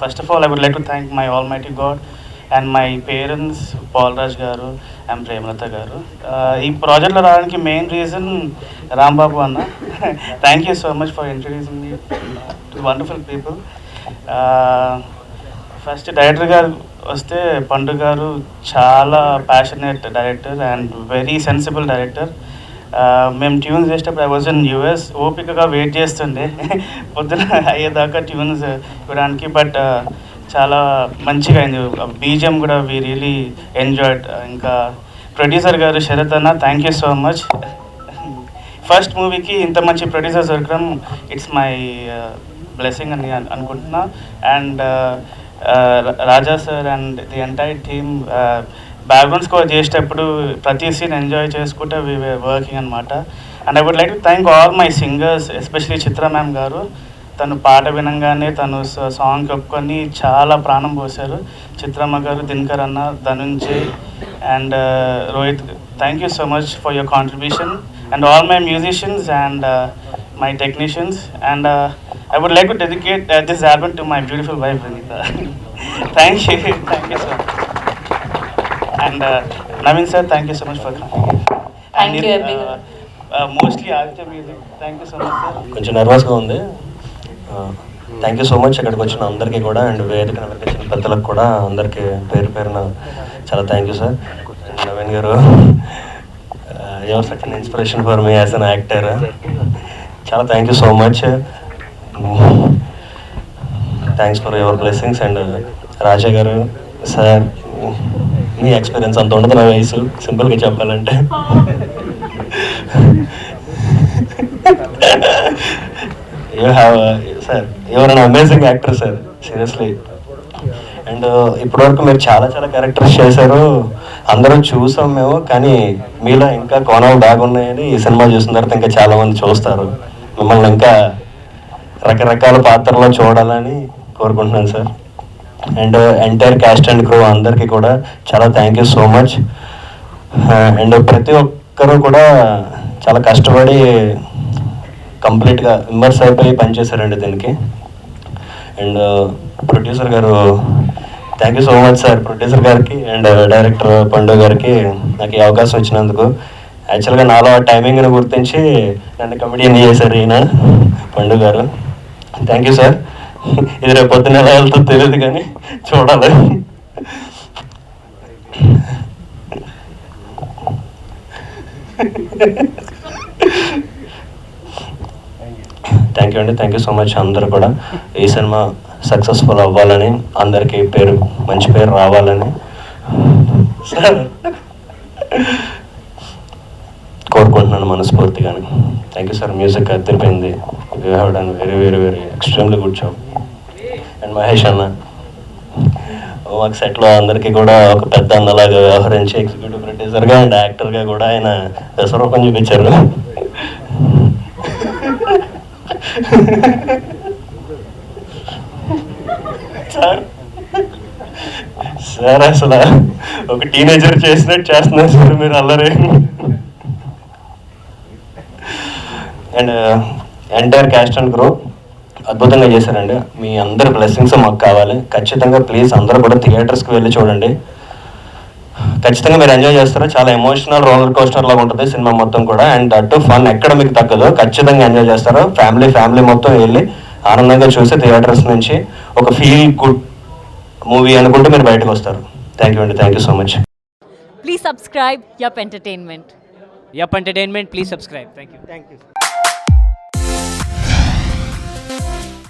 First of all I would like to thank my almighty god and my parents Paul Raj గారు అండ్ ప్రేమలత గారు. ఈ ప్రాజెక్ట్లో రావడానికి మెయిన్ రీజన్ రాంబాబు అన్న. Thank you so much for introducing me to wonderful people. First director గారు వస్తే పండు గారు చాలా passionate director and very sensible director. మేము ట్యూన్స్ చేసేటప్పుడు ఐ వాజ్ ఇన్ యూఎస్, ఓపికగా వెయిట్ చేస్తుండే పొద్దున అయ్యేదాకా ట్యూన్స్ ఇవ్వడానికి. బట్ చాలా మంచిగా అయింది. బీజిఎం కూడా వీ రియలీ ఎంజాయ్డ్. ఇంకా ప్రొడ్యూసర్ గారు శరత్ అన్న, thank you so much. First మూవీకి ఇంత మంచి ప్రొడ్యూసర్ దొరకడం ఇట్స్ మై బ్లెస్సింగ్ అని అనుకుంటున్నా. And Raja sir and the entire team background score చేసేటప్పుడు ప్రతి సీన్ ఎంజాయ్ చేసుకుంటే వీ వర్కింగ్ అనమాట. And I would like to thank all my singers, especially Chitra ma'am గారు. తను పాట వినంగానే తను సాంగ్ కప్పుకొని చాలా ప్రాణం పోశారు. చిత్రమ్మ గారు, దినకర్ అన్న, Dhanunjay and Rohit, thank you so much for your contribution. And all my musicians and my technicians, and I would like to dedicate this album to my beautiful wife Vinita. Thank you sir. And Naveen sir, thank you so much for coming. Thank you everyone. Mostly Aditya Music, thank you so much sir. కొంచెం నర్వస్గా ఉంది. Thank you so much ఇక్కడికి వచ్చిన అందరికీ కూడా, and వేదికను వెలిగించిన పెద్దలకు కూడా అందరికీ పేరు పేరున చాలా థ్యాంక్ యూ సార్. నవీన్ గారు, your such an inspiration for me as an actor. చాలా thank you so much. Thanks for your blessings. And Raja గారు సార్, మీ ఎక్స్పీరియన్స్ అంత ఉండదు నా వయసు, సింపుల్గా చెప్పాలంటే. You have sir, your an amazing actor sir, seriously. And ఇప్పటివరకు మీరు చాలా చాలా క్యారెక్టర్స్ చేశారు, అందరూ చూసాం మేము. కానీ మీలో ఇంకా కోణాలు బాగున్నాయని ఈ సినిమా చూసిన తర్వాత ఇంకా చాలామంది చూస్తారు. మిమ్మల్ని ఇంకా రకరకాల పాత్రలో చూడాలని కోరుకుంటున్నాను sir. And entire caste and crew అందరికీ కూడా చాలా thank you so much. And ప్రతి ఒక్కరూ కూడా చాలా కష్టపడి కంప్లీట్గా ఇమ్మర్స్ అయిపోయి పనిచేశారండి దీనికి. అండ్ ప్రొడ్యూసర్ గారు, thank you so much sir, producer గారికి అండ్ డైరెక్టర్ పండు గారికి నాకు ఈ అవకాశం ఇచ్చినందుకు. యాక్చువల్గా నాలో టైమింగ్ని గుర్తించి నన్ను కమెడియన్ చేశారు ఈయన పండు గారు. Thank you sir. ఇది రేపు పొద్దున్న ఎలా వెళ్తుందో తెలియదు కానీ చూడాలి. థ్యాంక్ యూ అండి, థ్యాంక్ యూ సో మచ్. అందరూ కూడా ఈ సినిమా సక్సెస్ఫుల్ అవ్వాలని, అందరికీ మంచి పేరు రావాలని సార్ కోరుకుంటున్నాను మనస్ఫూర్తిగానే. Thank you sir. మ్యూజిక్ అదిరిపోయింది. You have done very very very extremely good job. And Mahesh అన్న, మాకు సెట్లో అందరికీ కూడా ఒక పెద్ద అన్నలాగా వ్యవహరించి ఎగ్జిక్యూటివ్ ప్రొడ్యూసర్గా అండ్ యాక్టర్గా కూడా ఆయన విశ్వరూపం చూపించారు సార్. సార్ అసలు ఒక టీనేజర్ చేసినట్టు చేస్తున్నారు సార్ మీరు అల్లరి. And entire caste and crew అద్భుతంగా చేశారండి. మీ అందరి బ్లెస్సింగ్స్ మాకు కావాలి. ఖచ్చితంగా ప్లీజ్ అందరూ కూడా థియేటర్స్కి వెళ్ళి చూడండి. ఖచ్చితంగా మీరు ఎంజాయ్ చేస్తారు. చాలా ఎమోషనల్ రోలర్ కోస్టర్ లాగా ఉంటుంది సినిమా మొత్తం కూడా. అండ్ అటు ఫన్ ఎక్కడ మీకు తగ్గదు, ఖచ్చితంగా ఎంజాయ్ చేస్తారు. ఫ్యామిలీ మొత్తం వెళ్ళి ఆనందంగా చూసి థియేటర్స్ నుంచి ఒక ఫీల్ గుడ్ మూవీ అనుకుంటూ మీరు బయటకు వస్తారు. థ్యాంక్ యూ అండి, thank you so much. Please subscribe Yup Entertainment. Yup Entertainment, please subscribe. Thank you. Thank you.